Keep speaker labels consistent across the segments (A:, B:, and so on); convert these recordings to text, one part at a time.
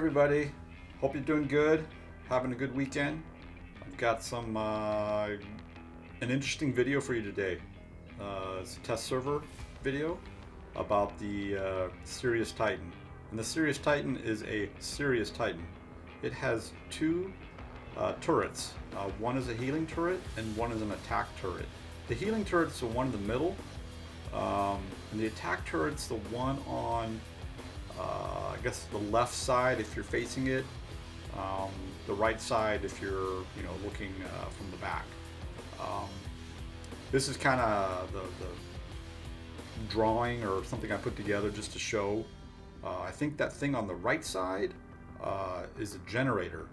A: everybody, hope you're doing good, having a good weekend. I've got some an interesting video for you today. It's a test server video about the Sirius Titan, and the Sirius Titan is a Sirius Titan. It has two turrets. One is a healing turret and one is an attack turret. The healing turret's the one in the middle, and the attack turret's the one on I guess the left side if you're facing it, the right side if you're looking from the back. This is kind of the drawing or something I put together just to show. I think that thing on the right side is a generator.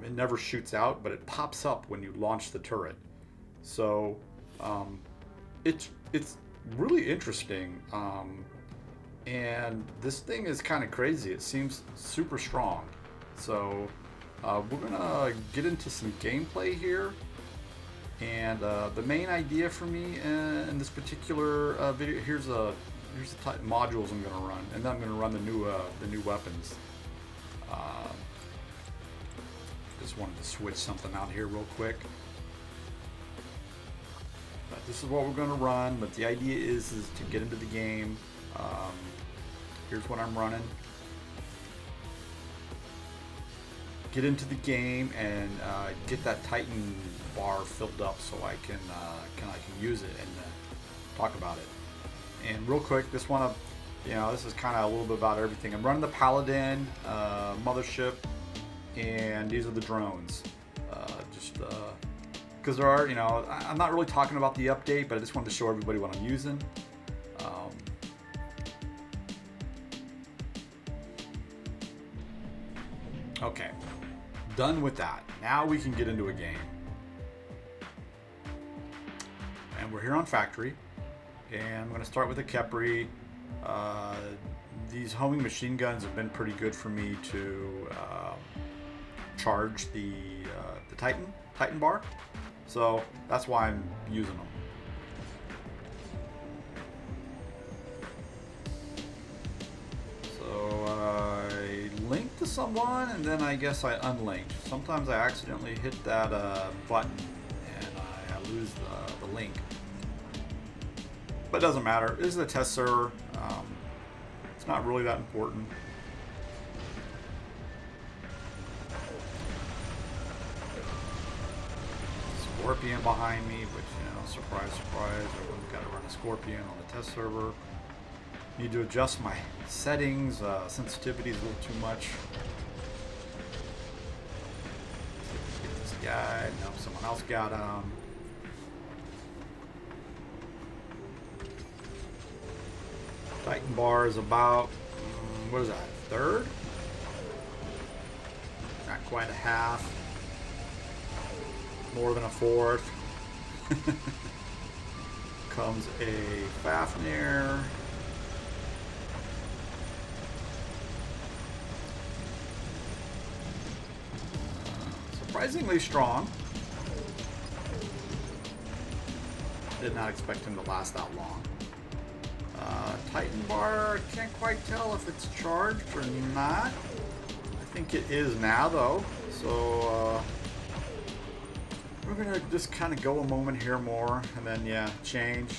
A: It never shoots out, but it pops up when you launch the turret. So it's really interesting. And this thing is kind of crazy. It seems super strong. So we're gonna get into some gameplay here. And the main idea for me in this particular video, here's the type of modules I'm gonna run, and then I'm gonna run the new weapons. Just wanted to switch something out here real quick. But this is what we're gonna run. But the idea is to get into the game. Here's what I'm running. Get into the game and get that Titan bar filled up so I can use it and talk about it. And real quick, this is kind of a little bit about everything. I'm running the Paladin mothership, and these are the drones. Because there are, I'm not really talking about the update, but I just wanted to show everybody what I'm using. Okay, done with that. Now we can get into a game. And we're here on factory, and I'm going to start with a Kepri. These homing machine guns have been pretty good for me to charge the Titan bar, so that's why I'm using them. Linked to someone, and then I guess I unlinked. Sometimes I accidentally hit that button and I lose the link, but it doesn't matter. This is a test server. It's not really that important. Scorpion behind me, which, surprise, surprise, everyone's got to run a Scorpion on the test server. Need to adjust my settings. Sensitivity is a little too much. Get this guy. No, someone else got him. Titan bar is about, what is that, a third? Not quite a half. More than a fourth. Comes a Fafnir. Surprisingly strong. Did not expect him to last that long. Titan bar, can't quite tell if it's charged or not. I think it is now though. So we're gonna just kind of go a moment here more, and then change.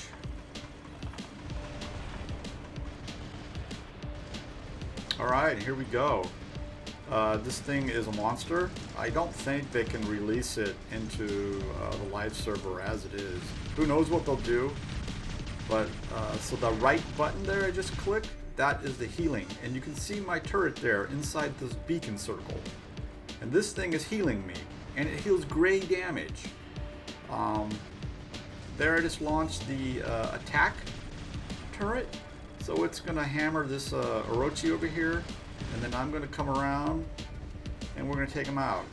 A: All right, here we go. This thing is a monster. I don't think they can release it into the live server as it is. Who knows what they'll do? But so the right button there I just clicked, that is the healing. And you can see my turret there inside this beacon circle. And this thing is healing me. And it heals gray damage. There I just launched the attack turret. So it's going to hammer this Orochi over here. And then I'm going to come around and we're going to take him out.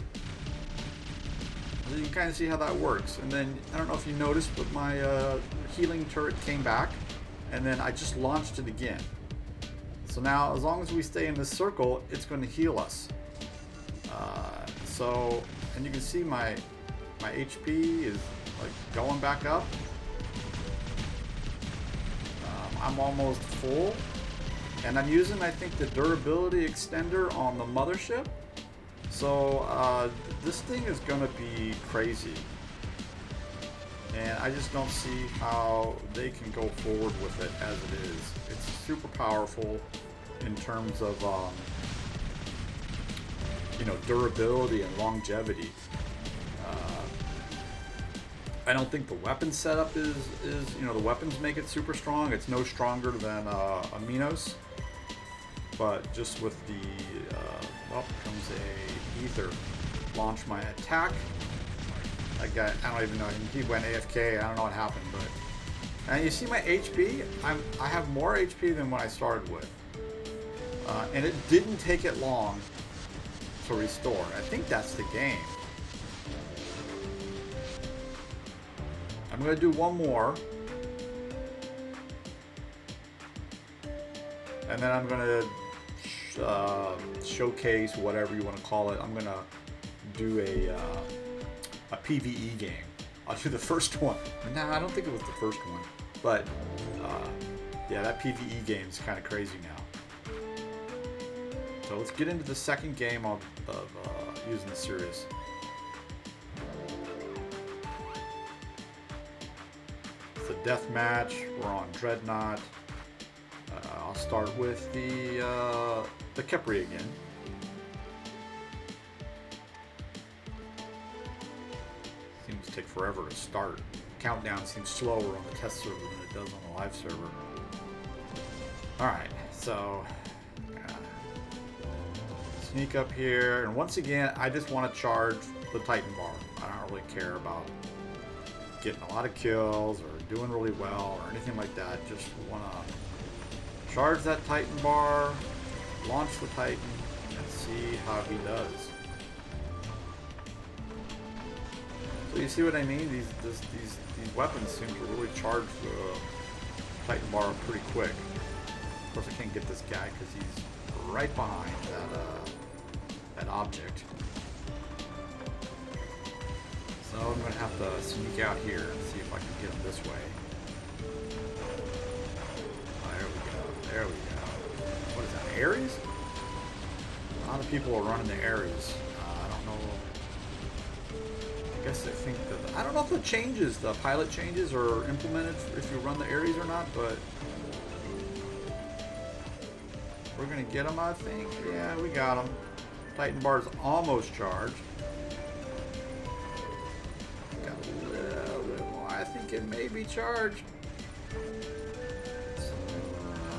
A: So you can kind of see how that works. And then, I don't know if you noticed, but my healing turret came back. And then I just launched it again. So now, as long as we stay in this circle, it's going to heal us. And you can see my HP is like going back up. I'm almost full. And I'm using, I think, the durability extender on the mothership. So this thing is going to be crazy. And I just don't see how they can go forward with it as it is. It's super powerful in terms of, you know, durability and longevity. I don't think the weapon setup is, you know, the weapons make it super strong. It's no stronger than Aminos. But just with the, well, comes a ether. Launch my attack. I don't even know, he went AFK, I don't know what happened, but... And you see my HP? I have more HP than when I started with. And it didn't take it long to restore. I think that's the game. I'm going to do one more. And then I'm going to showcase, whatever you want to call it. I'm going to do a PVE game. I'll do the first one. Nah, I don't think it was the first one. But, yeah, that PVE game is kind of crazy now. So let's get into the second game of using the Sirius. It's a death match. We're on Dreadnought. I'll start with the Kepri again. Seems to take forever to start. Countdown seems slower on the test server than it does on the live server. Alright, so sneak up here, and once again I just want to charge the Titan bar. I don't really care about getting a lot of kills or doing really well or anything like that. Just want to charge that Titan bar, launch the Titan, and see how he does. So you see what I mean? These weapons seem to really charge the Titan bar pretty quick. Of course, I can't get this guy because he's right behind that object. So I'm going to have to sneak out here and see if I can get him this way. Oh, there we go. There we go. What is that? Ares? A lot of people are running the Ares. I don't know. I guess I think that I don't know if the pilot changes are implemented if you run the Ares or not, but we're gonna get him, I think. Yeah, we got him. Titan bar's almost charged. Got a little bit more. I think it may be charged. So,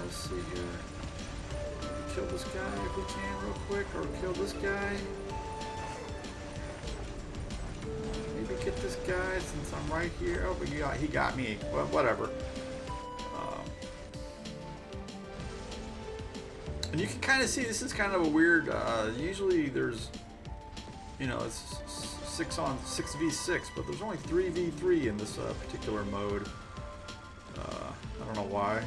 A: let's see here. Kill this guy if we can real quick, or kill this guy. Maybe get this guy since I'm right here. Oh, but he got me. Well, whatever. And you can kind of see this is kind of a weird. Usually there's, you know, it's 6v6, but there's only 3v3 in this particular mode. I don't know why.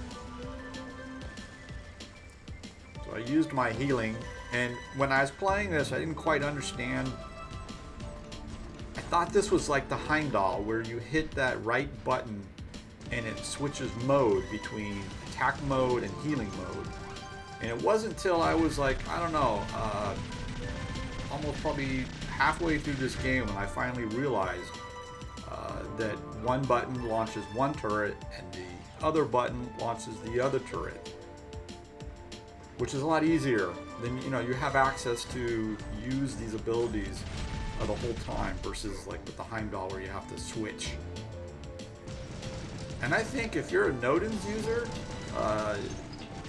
A: So I used my healing, and when I was playing this, I didn't quite understand. I thought this was like the Heimdall, where you hit that right button and it switches mode between attack mode and healing mode. And it wasn't until I was like, I don't know, almost probably halfway through this game when I finally realized that one button launches one turret and the other button launches the other turret. Which is a lot easier. Then, you know, you have access to use these abilities the whole time versus like with the Heimdall where you have to switch. And I think if you're a Nodens user,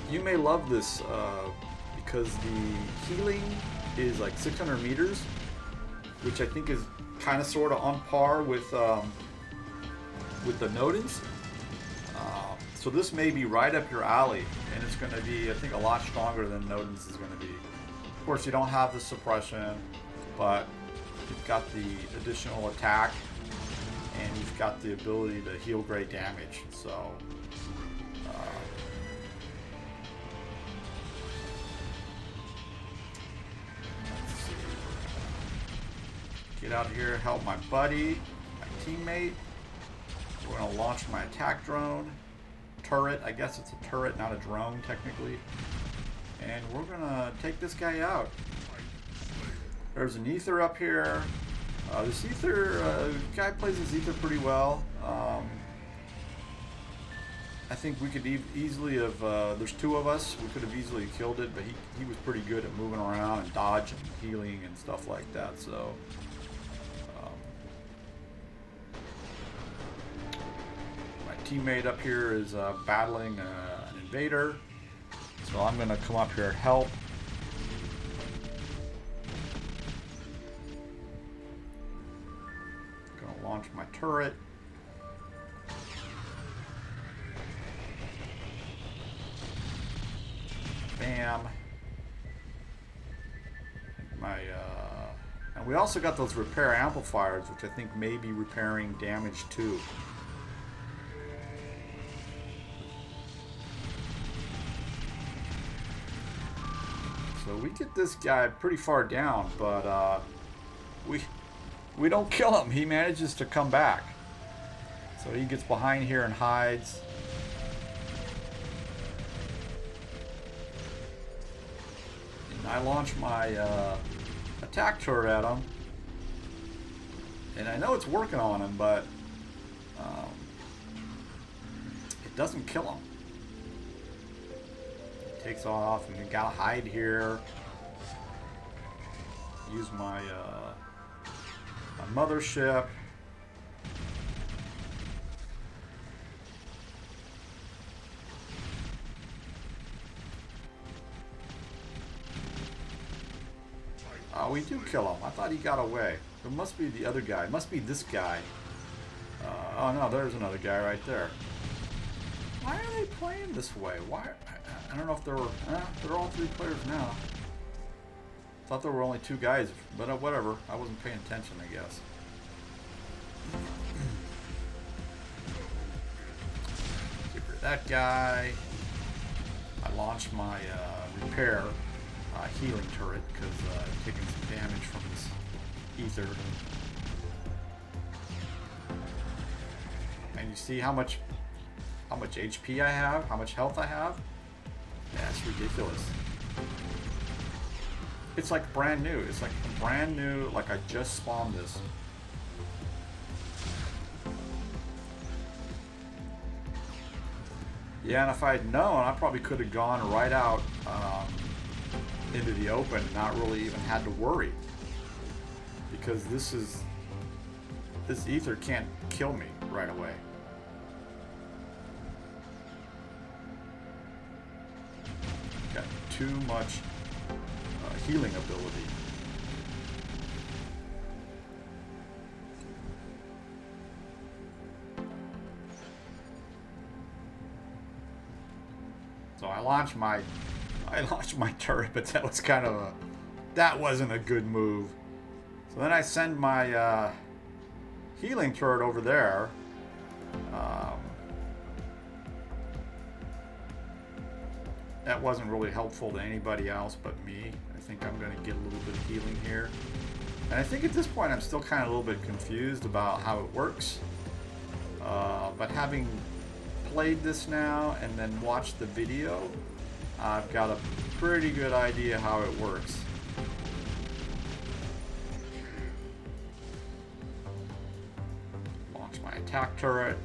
A: you may love this because the healing is like 600 meters, which I think is kind of sort of on par with the Nodens. So this may be right up your alley, and it's going to be, I think, a lot stronger than Nodens is going to be. Of course, you don't have the suppression, but you've got the additional attack, and you've got the ability to heal great damage. So, let's see. Get out of here, help my buddy, my teammate. We're going to launch my attack drone. Turret, I guess it's a turret, not a drone, technically. And we're gonna take this guy out. There's an ether up here. This ether, guy plays his ether pretty well. I think we could easily have, there's two of us, we could have easily killed it, but he was pretty good at moving around and dodging and healing and stuff like that, so. My teammate up here is battling an invader, so I'm gonna come up here and help. Gonna launch my turret. Bam. And we also got those repair amplifiers, which I think may be repairing damage too. So we get this guy pretty far down, but we don't kill him. He manages to come back. So he gets behind here and hides. I launch my attack turret at him, and I know it's working on him, but it doesn't kill him. It takes off, and you gotta hide here. Use my my mothership. Oh, we do kill him. I thought he got away. It must be the other guy. It must be this guy. Oh no, there's another guy right there. Why are they playing this way? Why? I don't know if they're all three players now. Thought there were only two guys, but whatever. I wasn't paying attention, I guess. Get rid of that guy. I launched my repair. Healing turret because taking some damage from this ether. And you see how much HP I have, how much health I have. Yeah, it's ridiculous. It's like brand new. It's like brand new. Like I just spawned this. Yeah, and if I had known, I probably could have gone right out. Into the open and not really even had to worry, because this ether can't kill me right away. Got too much healing ability. So I launched my turret, but that wasn't a good move. So then I send my healing turret over there. That wasn't really helpful to anybody else but me. I think I'm going to get a little bit of healing here. And I think at this point I'm still kind of a little bit confused about how it works. But having played this now and then watched the video, I've got a pretty good idea how it works. Launch my attack turret.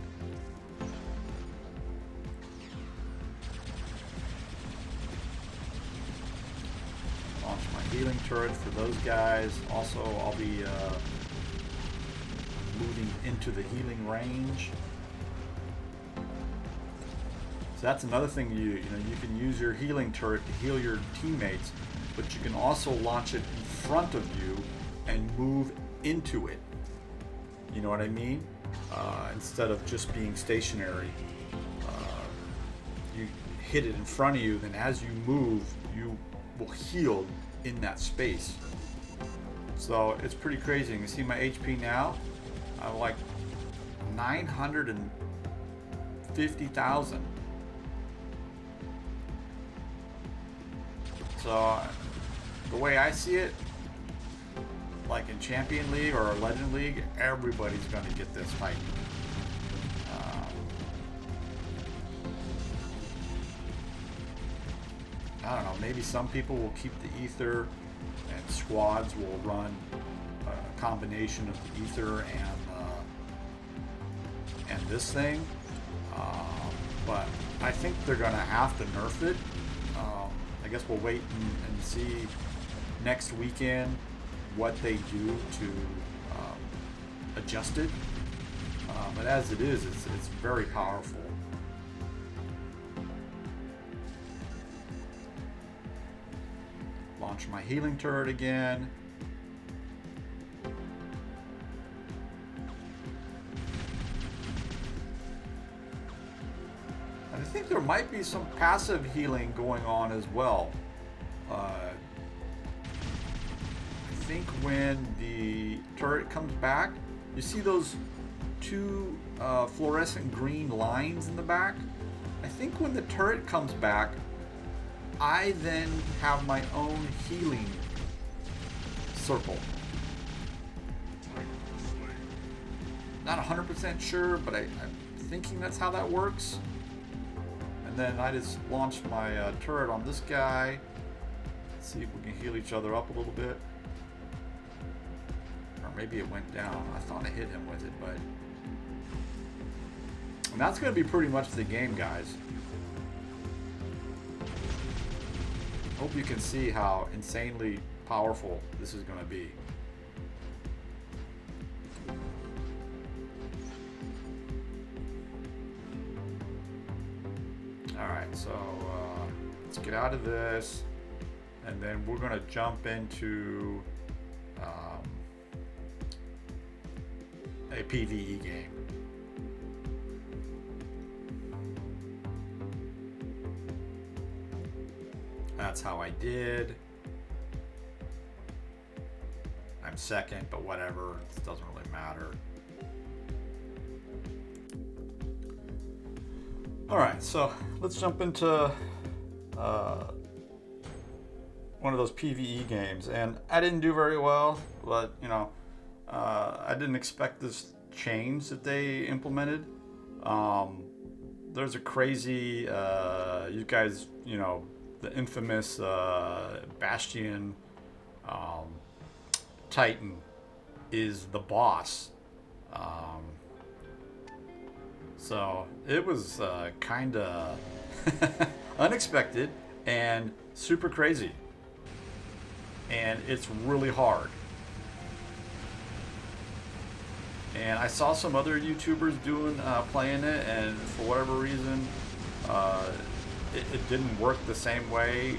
A: Launch my healing turret for those guys. Also, I'll be moving into the healing range. So that's another thing you can use your healing turret to heal your teammates, but you can also launch it in front of you and move into it. You know what I mean? Instead of just being stationary. You hit it in front of you, then as you move, you will heal in that space. So it's pretty crazy. You can see my HP now. I'm like 950,000. So the way I see it, like in Champion League or Legend League, everybody's going to get this fight. I don't know, maybe some people will keep the ether and squads will run a combination of the ether and this thing. But I think they're going to have to nerf it. I guess we'll wait and see next weekend what they do to adjust it. But as it is, it's very powerful. Launch my healing turret again. And I think there might be some passive healing going on as well. I think when the turret comes back, you see those two fluorescent green lines in the back? I think when the turret comes back, I then have my own healing circle. Not 100% sure, but I'm thinking that's how that works. And then I just launched my turret on this guy. Let's see if we can heal each other up a little bit. Or maybe it went down. I thought I hit him with it, but... And that's going to be pretty much the game, guys. Hope you can see how insanely powerful this is going to be. Alright, so let's get out of this, and then we're going to jump into a PVE game. That's how I did. I'm second, but whatever. It doesn't really matter. Alright, so let's jump into one of those PvE games. And I didn't do very well, but, you know, I didn't expect this change that they implemented. There's a crazy, you guys, you know, the infamous Bastion Titan is the boss. So it was kind of unexpected and super crazy. And it's really hard. And I saw some other YouTubers doing playing it, and for whatever reason, it didn't work the same way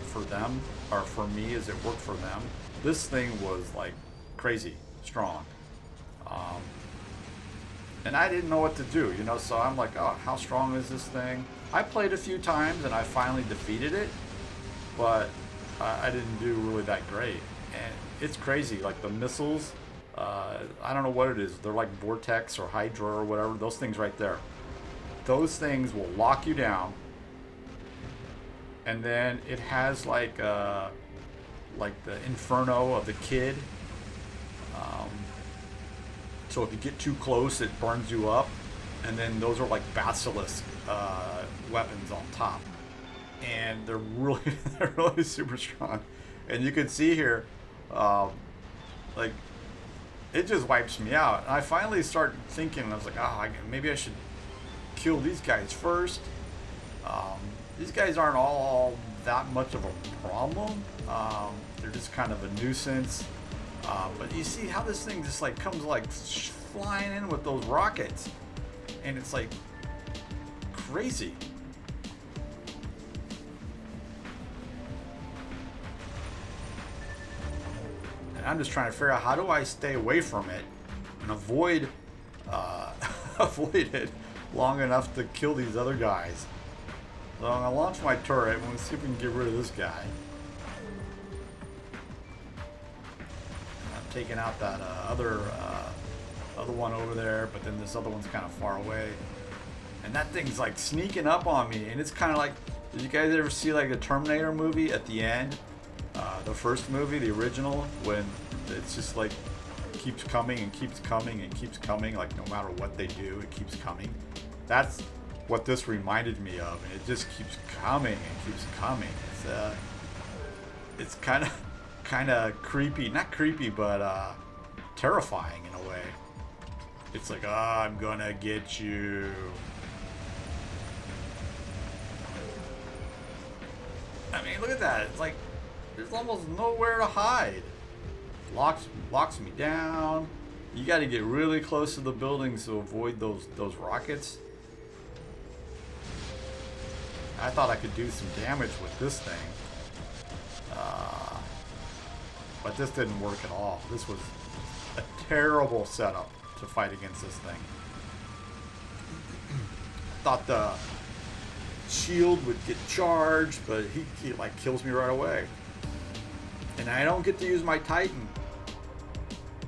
A: for them or for me as it worked for them. This thing was like crazy strong. And I didn't know what to do, you know, so I'm like, oh, how strong is this thing? I played a few times and I finally defeated it, but I didn't do really that great. And it's crazy, like the missiles, I don't know what it is. They're like Vortex or Hydra or whatever, those things right there. Those things will lock you down. And then it has like the Inferno of the Kid. So if you get too close, it burns you up. And then those are like Basilisk weapons on top. And they're really super strong. And you can see here, like, it just wipes me out. And I finally start thinking, I was like, oh, maybe I should kill these guys first. These guys aren't all that much of a problem. They're just kind of a nuisance. But you see how this thing just like comes like flying in with those rockets, and it's like crazy. And I'm just trying to figure out, how do I stay away from it and avoid avoid it long enough to kill these other guys. So I'm gonna launch my turret and let's see if we can get rid of this guy. I'm taking out that other one over there, but then this other one's kind of far away. And that thing's like sneaking up on me, and it's kind of like, did you guys ever see like the Terminator movie at the end? The first movie, the original, when it's just like keeps coming and keeps coming and keeps coming, like no matter what they do, it keeps coming. That's what this reminded me of, and it just keeps coming and keeps coming. It's it's kind of creepy, not creepy, but terrifying in a way. It's like, oh, I'm gonna get you. I mean, look at that. It's like there's almost nowhere to hide. Locks me down. You got to get really close to the buildings to avoid those rockets. I thought I could do some damage with this thing, but this didn't work at all. This was a terrible setup to fight against this thing. I thought the shield would get charged, but he like kills me right away. And I don't get to use my Titan.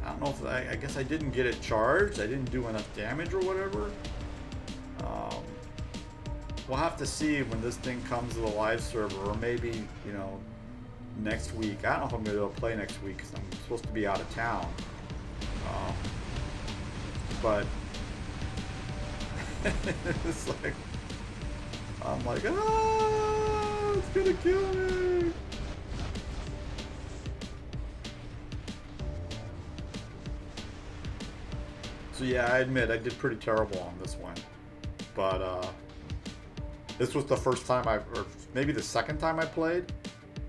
A: I don't know if I guess I didn't get it charged. I didn't do enough damage or whatever. We'll have to see when this thing comes to the live server, or maybe, you know, next week. I don't know if I'm going to be able to play next week because I'm supposed to be out of town. But it's like, I'm like, ah, it's gonna kill me. So yeah, I admit I did pretty terrible on this one, but this was the first time or maybe the second time I played.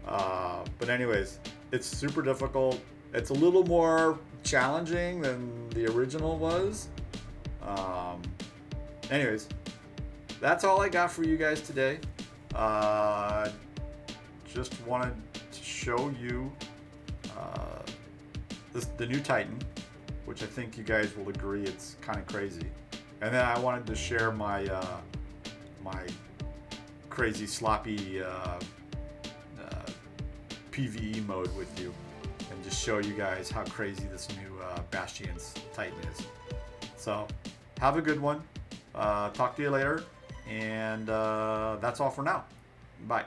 A: But anyways, it's super difficult. It's a little more challenging than the original was. Anyways, that's all I got for you guys today. Just wanted to show you the new Titan, which I think you guys will agree it's kind of crazy. And then I wanted to share my my crazy sloppy PVE mode with you, and just show you guys how crazy this new Bastion's Titan is. So have a good one. Talk to you later, and that's all for now. Bye.